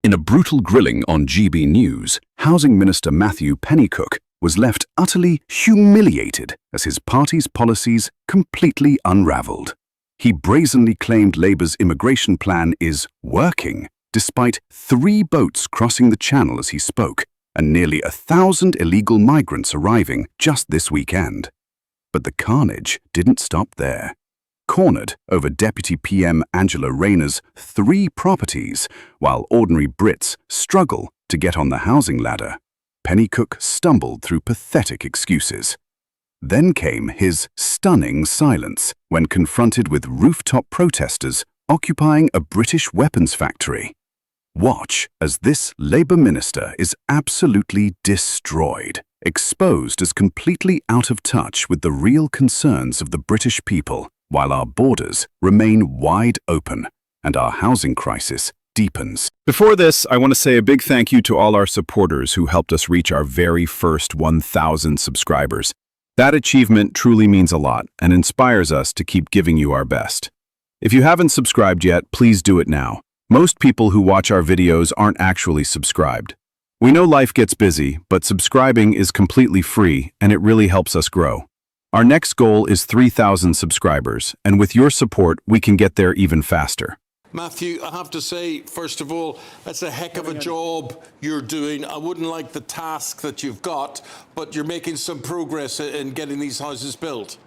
In a brutal grilling on GB News, Housing Minister Matthew Pennycook was left utterly humiliated as his party's policies completely unravelled. He brazenly claimed Labour's immigration plan is working, despite 3 boats crossing the Channel as he spoke, and nearly 1,000 illegal migrants arriving just this weekend. But the carnage didn't stop there. Cornered over Deputy PM Angela Rayner's 3 properties, while ordinary Brits struggle to get on the housing ladder, Pennycook stumbled through pathetic excuses. Then came his stunning silence when confronted with rooftop protesters occupying a British weapons factory. Watch as this Labour minister is absolutely destroyed, exposed as completely out of touch with the real concerns of the British people, while our borders remain wide open and our housing crisis deepens. Before this, I want to say a big thank you to all our supporters who helped us reach our very first 1,000 subscribers. That achievement truly means a lot and inspires us to keep giving you our best. If you haven't subscribed yet, please do it now. Most people who watch our videos aren't actually subscribed. We know life gets busy, but subscribing is completely free and it really helps us grow. Our next goal is 3,000 subscribers, and with your support, we can get there even faster. Matthew, I have to say, first of all, that's a heck of a job you're doing. I wouldn't like the task that you've got, but you're making some progress in getting these houses built.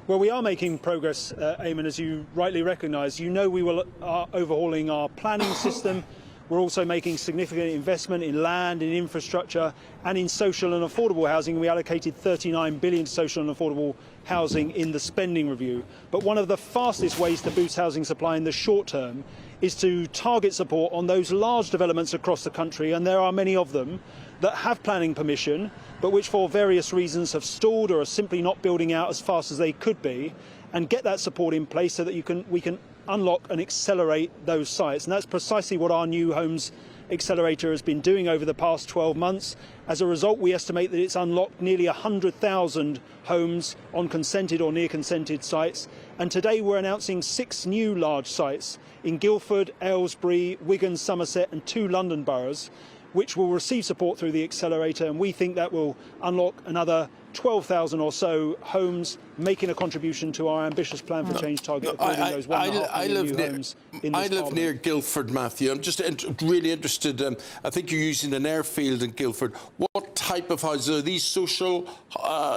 Well, we are making progress, Eamon, as you rightly recognise. You know we are overhauling our planning system. We're also making significant investment in land, in infrastructure and in social and affordable housing. We allocated 39 billion to social and affordable housing in the spending review. But one of the fastest ways to boost housing supply in the short term is to target support on those large developments across the country, and there are many of them, that have planning permission, but which for various reasons have stalled or are simply not building out as fast as they could be, and get that support in place so that we can unlock and accelerate those sites. And that's precisely what our New Homes Accelerator has been doing over the past 12 months. As a result, we estimate that it's unlocked nearly 100,000 homes on consented or near consented sites. And today we're announcing 6 new large sites in Guildford, Aylesbury, Wigan, Somerset and 2 London boroughs, which will receive support through the accelerator, and we think that will unlock another 12,000 or so homes, making a contribution to our ambitious plan for change target of building those 1.5 million new homes in this I live near Guildford, Matthew. I'm just really interested. I think you're using an airfield in Guildford. What type of housing are these? Social?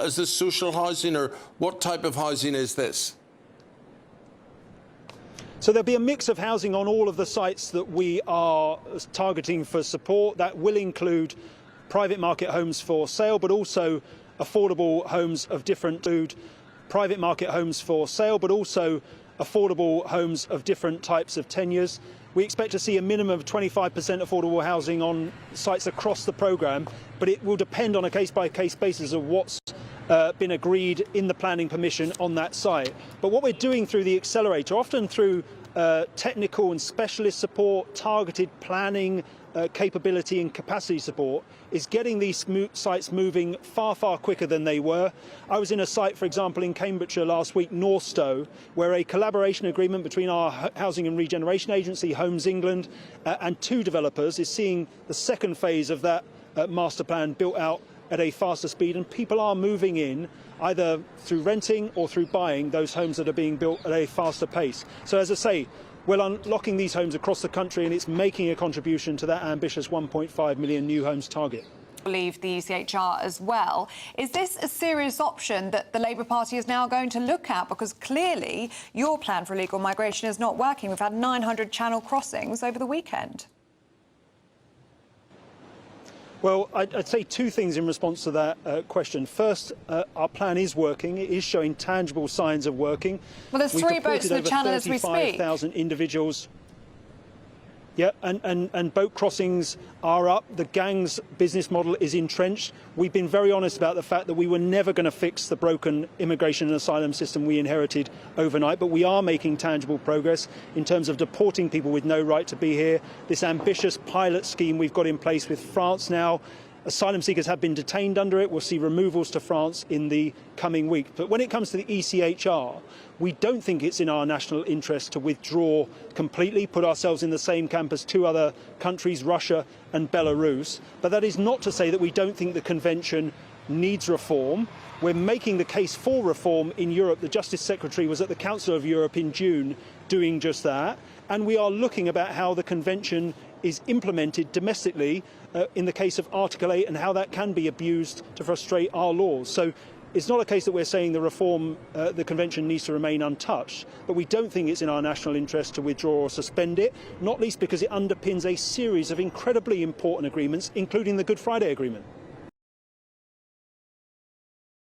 Is this social housing, or what type of housing is this? So there'll be a mix of housing on all of the sites that we are targeting for support. That will include private market homes for sale, but also affordable homes of different private market homes for sale, but also affordable homes of different types of tenures. We expect to see a minimum of 25% affordable housing on sites across the programme, but it will depend on a case-by-case basis of what's been agreed in the planning permission on that site. But what we're doing through the accelerator, often through technical and specialist support, targeted planning, capability and capacity support, is getting these sites moving far, far quicker than they were. I was in a site, for example, in Cambridgeshire last week, Northstowe, where a collaboration agreement between our Housing and Regeneration Agency, Homes England, and 2 developers is seeing the second phase of that master plan built out at a faster speed, and people are moving in either through renting or through buying those homes that are being built at a faster pace. So as I say, we're unlocking these homes across the country, and it's making a contribution to that ambitious 1.5 million new homes target. Leave the ECHR as well. Is this a serious option that the Labour Party is now going to look at? Because clearly your plan for illegal migration is not working. We've had 900 Channel crossings over the weekend. Well, I'd say 2 things in response to that question. First, our plan is working. It is showing tangible signs of working. Well, there's 3 boats in the Channel as we speak. 35,000 individuals. Yeah, and boat crossings are up. The gang's business model is entrenched. We've been very honest about the fact that we were never going to fix the broken immigration and asylum system we inherited overnight, but we are making tangible progress in terms of deporting people with no right to be here. This ambitious pilot scheme we've got in place with France now Asylum seekers have been detained under it. We'll see removals to France in the coming week. But when it comes to the ECHR, we don't think it's in our national interest to withdraw completely, put ourselves in the same camp as two other countries, Russia and Belarus. But that is not to say that we don't think the Convention needs reform. We're making the case for reform in Europe. The Justice Secretary was at the Council of Europe in June doing just that. And we are looking about how the Convention is implemented domestically in the case of Article 8 and how that can be abused to frustrate our laws. So it's not a case that we're saying the Convention needs to remain untouched, but we don't think it's in our national interest to withdraw or suspend it, not least because it underpins a series of incredibly important agreements, including the Good Friday Agreement.